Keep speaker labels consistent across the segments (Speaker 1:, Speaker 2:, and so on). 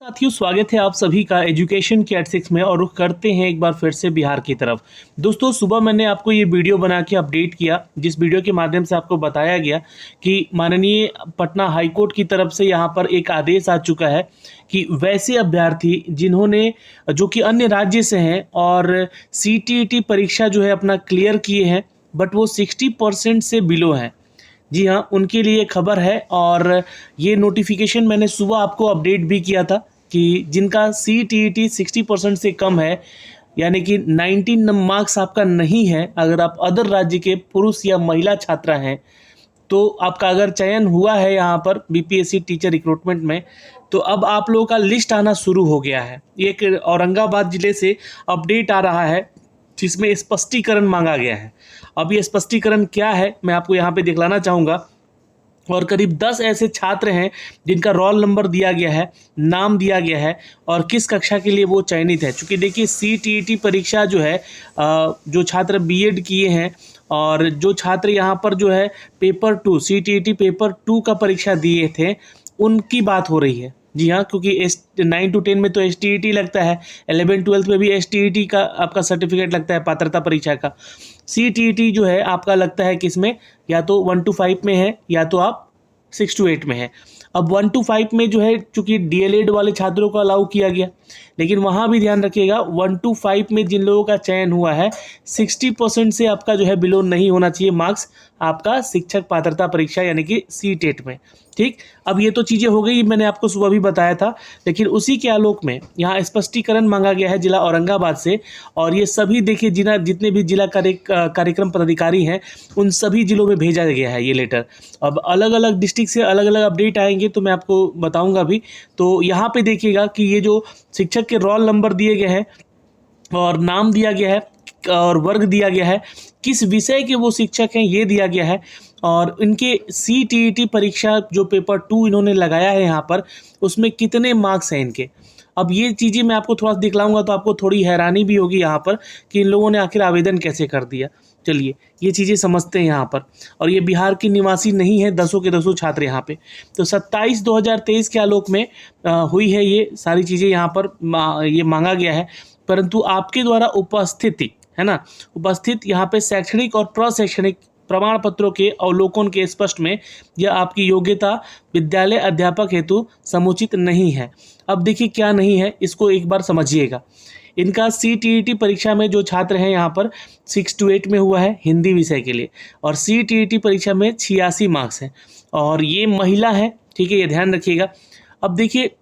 Speaker 1: साथियों, स्वागत है आप सभी का एजुकेशन के एट 6 में। और रुख करते हैं एक बार फिर से बिहार की तरफ। दोस्तों, सुबह मैंने आपको ये वीडियो बना के अपडेट किया, जिस वीडियो के माध्यम से आपको बताया गया कि माननीय पटना हाईकोर्ट की तरफ से यहाँ पर एक आदेश आ चुका है कि वैसे अभ्यर्थी जिन्होंने जो कि अन्य राज्य से हैं और CTET परीक्षा जो है अपना क्लियर किए हैं, बट वो 60% से बिलो हैं, जी हाँ, उनके लिए खबर है। और ये नोटिफिकेशन मैंने सुबह आपको अपडेट भी किया था कि जिनका CTET 60% से कम है, यानी कि 19 मार्क्स आपका नहीं है, अगर आप अदर राज्य के पुरुष या महिला छात्रा हैं, तो आपका अगर चयन हुआ है यहाँ पर BPSC टीचर रिक्रूटमेंट में, तो अब आप लोगों का लिस्ट आना शुरू हो गया है। एक औरंगाबाद जिले से अपडेट आ रहा है जिसमें स्पष्टीकरण मांगा गया है। अब ये स्पष्टीकरण क्या है मैं आपको यहाँ पे दिखलाना चाहूँगा। और करीब 10 ऐसे छात्र हैं जिनका रोल नंबर दिया गया है, नाम दिया गया है और किस कक्षा के लिए वो चयनित है। चूँकि देखिए CTET परीक्षा जो है, जो छात्र B.Ed किए हैं और जो छात्र यहाँ पर जो है पेपर 2 CTET पेपर 2 का परीक्षा दिए थे, उनकी बात हो रही है। जी हाँ, क्योंकि 9 to 10 में तो STET लगता है, 11-12 में भी STET का आपका सर्टिफिकेट लगता है पात्रता परीक्षा का। CTET जो है आपका लगता है किसमें, या तो 1 to 5 में है या तो आप 6 to 8 में है। अब 1 to 5 में जो है चूँकि DLED वाले छात्रों को अलाउ किया गया, लेकिन वहाँ भी ध्यान रखिएगा 1 to 5 में जिन लोगों का चयन हुआ है 60% से आपका जो है बिलो नहीं होना चाहिए मार्क्स आपका शिक्षक पात्रता परीक्षा यानी कि CTET में। ठीक, अब ये तो चीज़ें हो गई, मैंने आपको सुबह भी बताया था, लेकिन उसी के आलोक में यहाँ स्पष्टीकरण मांगा गया है जिला औरंगाबाद से। और ये सभी देखिए जितने भी जिला कार्यक्रम पदाधिकारी हैं उन सभी जिलों में भेजा गया है ये लेटर। अब अलग अलग डिस्ट्रिक्ट से अलग अलग अपडेट आएंगे तो मैं आपको बताऊंगा भी। तो यहाँ पे देखिएगा कि ये जो शिक्षक के रोल नंबर दिए गए हैं और नाम दिया गया है और वर्ग दिया गया है, किस विषय के वो शिक्षक हैं ये दिया गया है, और इनके CTET परीक्षा जो पेपर 2 इन्होंने लगाया है यहाँ पर, उसमें कितने मार्क्स हैं इनके। अब ये चीज़ें मैं आपको थोड़ा सा दिखलाऊंगा तो आपको थोड़ी हैरानी भी होगी यहाँ पर कि इन लोगों ने आखिर आवेदन कैसे कर दिया। चलिए ये चीज़ें समझते हैं यहाँ पर। और ये बिहार की निवासी नहीं है, 10 के 10 छात्र यहाँ पे। तो 27/2023 के आलोक में हुई है ये सारी चीज़ें यहाँ पर ये मांगा गया है। परंतु आपके द्वारा उपस्थिति है ना, उपस्थित यहाँ पे शैक्षणिक और प्रशैक्षणिक प्रमाण पत्रों के अवलोकन के स्पष्ट में यह आपकी योग्यता विद्यालय अध्यापक हेतु समुचित नहीं है। अब देखिए क्या नहीं है, इसको एक बार समझिएगा। इनका CTET परीक्षा में जो छात्र हैं यहाँ पर 6 to 8 में हुआ है हिंदी विषय के लिए, और CTET परीक्षा में 86 मार्क्स हैं और ये महिला है। ठीक है, ये ध्यान रखिएगा। अब देखिए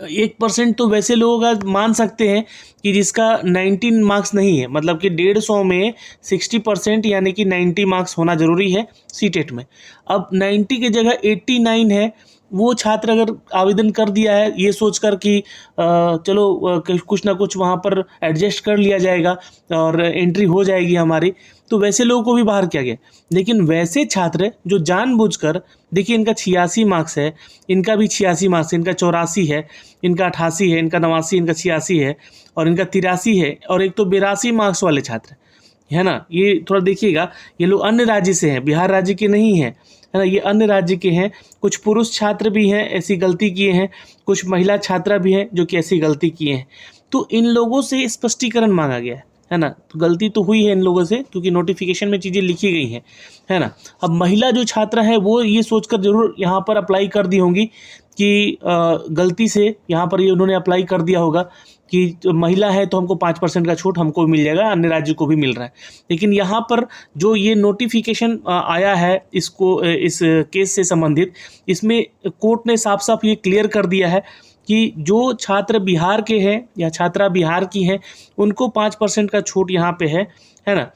Speaker 1: 1% तो वैसे लोग मान सकते हैं कि जिसका 19 मार्क्स नहीं है, मतलब कि 150 में 60% यानी कि 90 मार्क्स होना जरूरी है CTET में। अब 90 की जगह 89 है, वो छात्र अगर आवेदन कर दिया है ये सोचकर कि चलो कुछ ना कुछ वहाँ पर एडजस्ट कर लिया जाएगा और एंट्री हो जाएगी हमारी, तो वैसे लोगों को भी बाहर किया गया। लेकिन वैसे छात्र जो जानबूझकर, देखिए इनका 86 मार्क्स है, इनका भी 86 मार्क्स है, इनका 84 है, इनका 88 है, इनका 89, इनका 86 है और इनका 83 है, और एक तो 82 मार्क्स वाले छात्र है ना। ये थोड़ा देखिएगा, ये लोग अन्य राज्य से हैं, बिहार राज्य के नहीं हैं, है ना, ये अन्य राज्य के हैं। कुछ पुरुष छात्र भी हैं ऐसी गलती किए हैं, कुछ महिला छात्रा भी हैं जो कि ऐसी गलती किए हैं। तो इन लोगों से स्पष्टीकरण मांगा गया है ना। तो गलती तो हुई है इन लोगों से क्योंकि नोटिफिकेशन में चीज़ें लिखी गई हैं, है ना। अब महिला जो छात्रा है वो ये सोचकर जरूर यहाँ पर अप्लाई कर दी होंगी कि गलती से यहाँ पर ये उन्होंने अप्लाई कर दिया होगा कि जो महिला है तो हमको 5% का छूट हमको मिल जाएगा, अन्य राज्य को भी मिल रहा है। लेकिन यहाँ पर जो ये नोटिफिकेशन आया है इसको इस केस से संबंधित, इसमें कोर्ट ने साफ साफ ये क्लियर कर दिया है कि जो छात्र बिहार के हैं या छात्रा बिहार की हैं उनको 5% का छूट यहाँ पे है ना।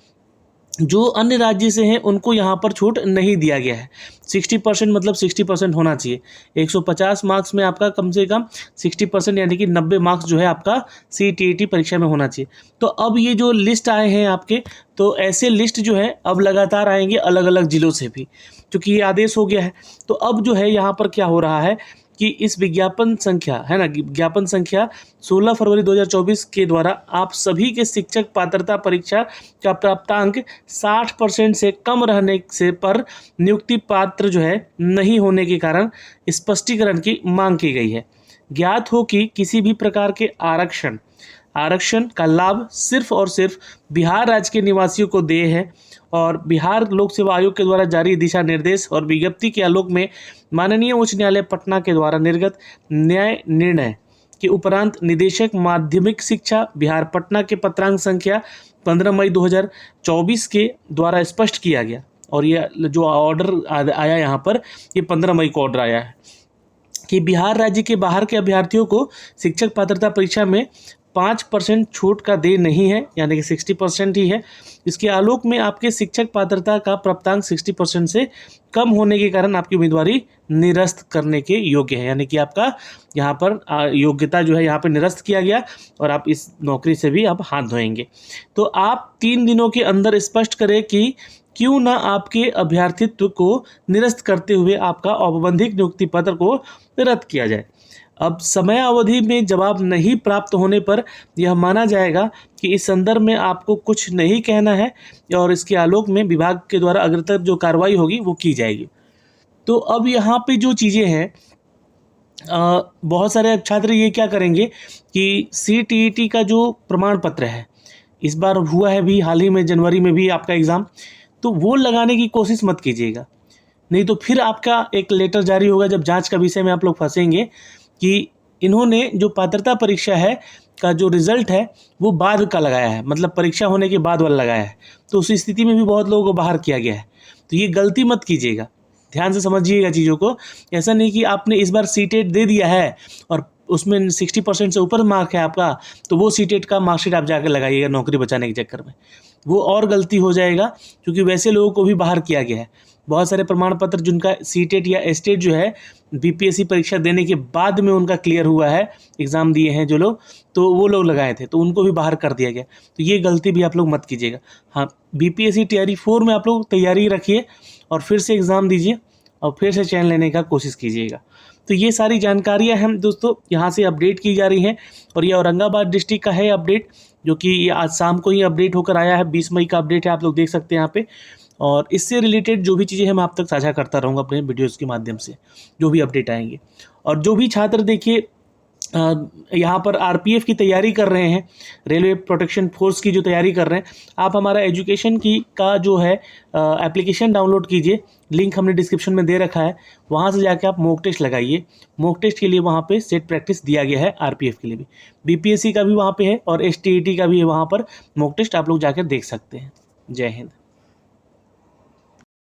Speaker 1: जो अन्य राज्य से हैं उनको यहाँ पर छूट नहीं दिया गया है। 60% मतलब 60% होना चाहिए। 150 मार्क्स में आपका कम से कम 60% यानी कि 90 मार्क्स जो है आपका CTET परीक्षा में होना चाहिए। तो अब ये जो लिस्ट आए हैं आपके, तो ऐसे लिस्ट जो है अब लगातार आएंगे अलग अलग जिलों से भी, क्योंकि ये आदेश हो गया है। तो अब जो है यहाँ पर क्या हो रहा है कि इस विज्ञापन संख्या है ना, विज्ञापन संख्या 16 फरवरी 2024 के द्वारा आप सभी के शिक्षक पात्रता परीक्षा का प्राप्तांक 60% से कम रहने से पर नियुक्ति पात्र जो है नहीं होने के कारण स्पष्टीकरण की मांग की गई है। ज्ञात हो कि किसी भी प्रकार के आरक्षण का लाभ सिर्फ और सिर्फ बिहार राज्य के निवासियों को देय है और बिहार लोक सेवा आयोग के द्वारा जारी दिशा निर्देश और विज्ञप्ति के आलोक में माननीय उच्च न्यायालय पटना के द्वारा निर्गत न्याय निर्णय के उपरांत निदेशक माध्यमिक शिक्षा बिहार पटना के पत्रांक संख्या 15 मई 2024 के द्वारा स्पष्ट किया गया। और ये जो ऑर्डर आया यहाँ पर, ये 15 मई को ऑर्डर आया है कि बिहार राज्य के बाहर के अभ्यर्थियों को शिक्षक पात्रता परीक्षा में 5% छूट का देय नहीं है, यानी कि 60% ही है। इसके आलोक में आपके शिक्षक पात्रता का प्राप्तांक 60% से कम होने के कारण आपकी उम्मीदवारी निरस्त करने के योग्य है, यानी कि आपका यहाँ पर योग्यता जो है यहाँ पर निरस्त किया गया और आप इस नौकरी से भी आप हाथ धोएंगे। तो आप 3 दिनों के अंदर स्पष्ट करें कि क्यों ना आपके अभ्यर्थित्व को निरस्त करते हुए आपका औपबंधिक नियुक्ति पत्र को रद्द किया जाए। अब समय अवधि में जवाब नहीं प्राप्त होने पर यह माना जाएगा कि इस संदर्भ में आपको कुछ नहीं कहना है और इसके आलोक में विभाग के द्वारा अग्रतर जो कार्रवाई होगी वो की जाएगी। तो अब यहाँ पे जो चीज़ें हैं, बहुत सारे छात्र ये क्या करेंगे कि CTET का जो प्रमाण पत्र है, इस बार हुआ है भी हाल ही में जनवरी में भी आपका एग्ज़ाम, तो वो लगाने की कोशिश मत कीजिएगा, नहीं तो फिर आपका एक लेटर जारी होगा जब जांच का विषय में आप लोग फंसेंगे कि इन्होंने जो पात्रता परीक्षा है का जो रिज़ल्ट है वो बाद का लगाया है, मतलब परीक्षा होने के बाद वाला लगाया है। तो उस स्थिति में भी बहुत लोगों को बाहर किया गया है। तो ये गलती मत कीजिएगा, ध्यान से समझिएगा चीज़ों को। ऐसा नहीं कि आपने इस बार CTET दे दिया है और उसमें 60% से ऊपर मार्क है आपका, तो वो CTET का मार्कशीट आप जाकर लगाइएगा नौकरी बचाने के चक्कर में, वो और गलती हो जाएगा, क्योंकि वैसे लोगों को भी बाहर किया गया है। बहुत सारे प्रमाण पत्र जिनका CTET या STET जो है BPSC परीक्षा देने के बाद में उनका क्लियर हुआ है, एग्ज़ाम दिए हैं जो लोग, तो वो लोग लगाए थे, तो उनको भी बाहर कर दिया गया। तो ये गलती भी आप लोग मत कीजिएगा। हाँ, BPSC Tier 4 में आप लोग तैयारी रखिए और फिर से एग्ज़ाम दीजिए और फिर से चयन लेने का कोशिश कीजिएगा। तो ये सारी जानकारियाँ हम दोस्तों यहाँ से अपडेट की जा रही हैं और ये औरंगाबाद डिस्ट्रिक्ट का है अपडेट, जो कि ये आज शाम को ही अपडेट होकर आया है। 20 मई का अपडेट है, आप लोग देख सकते हैं यहाँ पे। और इससे रिलेटेड जो भी चीज़ें हैं मैं आप तक साझा करता रहूँगा अपने वीडियोज़ के माध्यम से, जो भी अपडेट आएंगे। और जो भी छात्र देखिए यहाँ पर RPF की तैयारी कर रहे हैं, रेलवे प्रोटेक्शन फोर्स की जो तैयारी कर रहे हैं, आप हमारा एजुकेशन की का जो है एप्लीकेशन डाउनलोड कीजिए, लिंक हमने डिस्क्रिप्शन में दे रखा है, वहाँ से जाके आप मॉक टेस्ट लगाइए। मॉक टेस्ट के लिए वहाँ पे सेट प्रैक्टिस दिया गया है, RPF के लिए भी, BPSC का भी वहाँ पे है और STET का भी है, वहाँ पर मॉक टेस्ट आप लोग जाकर देख सकते हैं। जय हिंद।